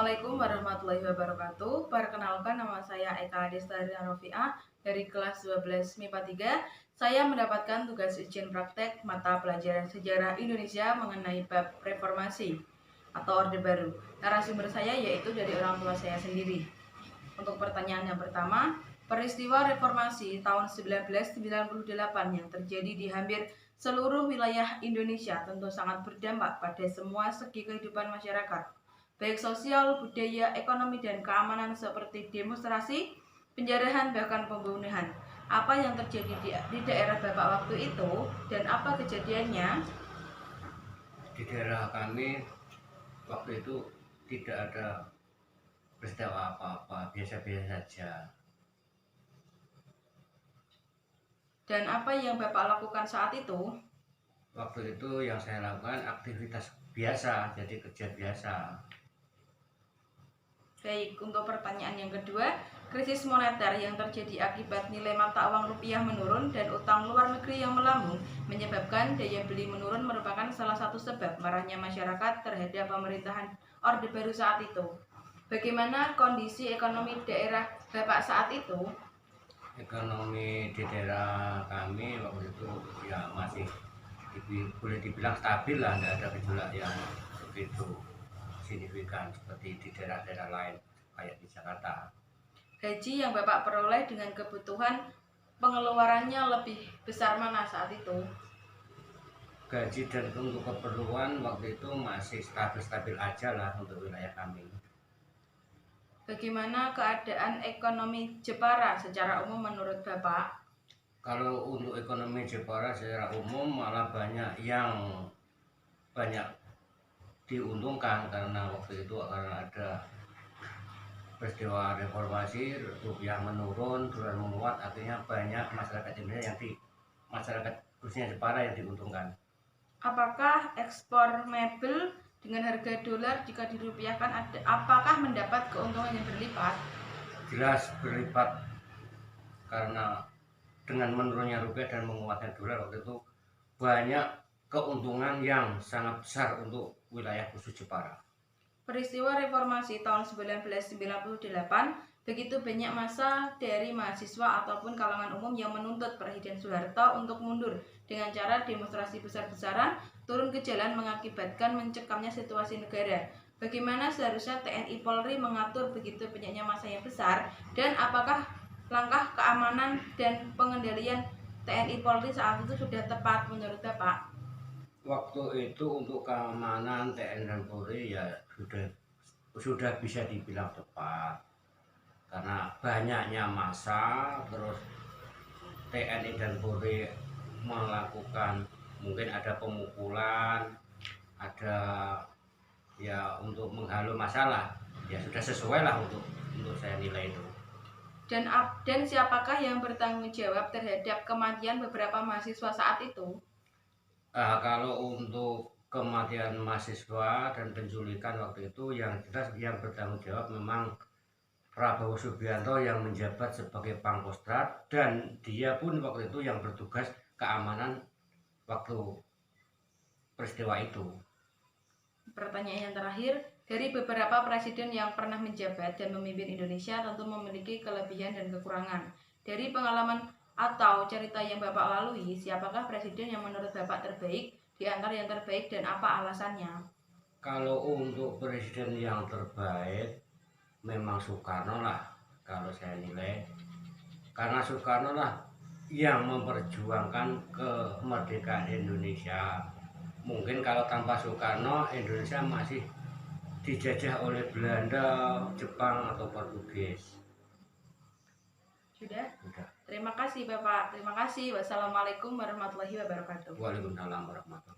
Assalamualaikum warahmatullahi wabarakatuh. Perkenalkan, nama saya Eka Destari Rofiah dari kelas 12 MIPA 3. Saya mendapatkan tugas ujian praktek mata pelajaran sejarah Indonesia mengenai bab reformasi atau Orde Baru. Narasumber saya yaitu dari orang tua saya sendiri. Untuk pertanyaan yang pertama, peristiwa reformasi tahun 1998 yang terjadi di hampir seluruh wilayah Indonesia tentu sangat berdampak pada semua segi kehidupan masyarakat, baik sosial, budaya, ekonomi, dan keamanan seperti demonstrasi, penjarahan, bahkan pembunuhan. Apa yang terjadi di daerah Bapak waktu itu dan apa kejadiannya? Di daerah kami waktu itu tidak ada peristiwa apa-apa, biasa-biasa saja. Dan apa yang Bapak lakukan saat itu? Waktu itu yang saya lakukan aktivitas biasa, jadi kerja biasa. Baik, untuk pertanyaan yang kedua, krisis moneter yang terjadi akibat nilai mata uang rupiah menurun dan utang luar negeri yang melambung menyebabkan daya beli menurun merupakan salah satu sebab marahnya masyarakat terhadap pemerintahan Orde Baru saat itu. Bagaimana kondisi ekonomi daerah Bapak saat itu? Ekonomi di daerah kami waktu itu ya masih boleh dibilang stabil lah, tidak ada gejolak yang begitu signifikan seperti di daerah-daerah lain kayak di Jakarta. Gaji yang Bapak peroleh dengan kebutuhan pengeluarannya lebih besar mana saat itu? Gaji dan untuk keperluan waktu itu masih stabil-stabil aja lah untuk wilayah kami. Bagaimana keadaan ekonomi Jepara secara umum menurut Bapak? Kalau untuk ekonomi Jepara secara umum malah banyak diuntungkan karena waktu itu karena ada peristiwa reformasi, rupiah menurun, dolar menguat, akhirnya banyak masyarakat Indonesia masyarakat khususnya Jepara yang diuntungkan. Apakah ekspor mebel dengan harga dolar jika dirupiahkan apakah mendapat keuntungan yang berlipat? Jelas berlipat karena dengan menurunnya rupiah dan menguatnya dolar waktu itu banyak keuntungan yang sangat besar untuk wilayah khusus Jepara. Peristiwa reformasi tahun 1998, begitu banyak massa dari mahasiswa ataupun kalangan umum yang menuntut Presiden Soeharto untuk mundur dengan cara demonstrasi besar-besaran, turun ke jalan mengakibatkan mencekamnya situasi negara. Bagaimana seharusnya TNI Polri mengatur begitu banyaknya massa yang besar, dan apakah langkah keamanan dan pengendalian TNI Polri saat itu sudah tepat menurut Bapak? Waktu itu untuk keamanan TNI dan Polri ya sudah bisa dibilang tepat karena banyaknya massa, terus TNI dan Polri melakukan mungkin ada pemukulan, ada ya untuk menghalau masalah, ya sudah sesuai lah untuk saya nilai itu. Dan siapakah yang bertanggung jawab terhadap kematian beberapa mahasiswa saat itu? Kalau untuk kematian mahasiswa dan penculikan waktu itu yang jelas yang bertanggung jawab memang Prabowo Subianto yang menjabat sebagai Pangkostrat, dan dia pun waktu itu yang bertugas keamanan waktu peristiwa itu. Pertanyaan yang terakhir, dari beberapa presiden yang pernah menjabat dan memimpin Indonesia tentu memiliki kelebihan dan kekurangan. Dari pengalaman atau cerita yang Bapak lalui, siapakah presiden yang menurut Bapak terbaik di antara yang terbaik dan apa alasannya? Kalau untuk presiden yang terbaik memang Soekarno lah kalau saya nilai, karena Soekarno lah yang memperjuangkan kemerdekaan Indonesia. Mungkin kalau tanpa Soekarno Indonesia masih dijajah oleh Belanda, Jepang atau Portugis. Sudah? Sudah. Terima kasih Bapak. Terima kasih. Wassalamualaikum warahmatullahi wabarakatuh. Waalaikumsalam warahmatullahi wabarakatuh.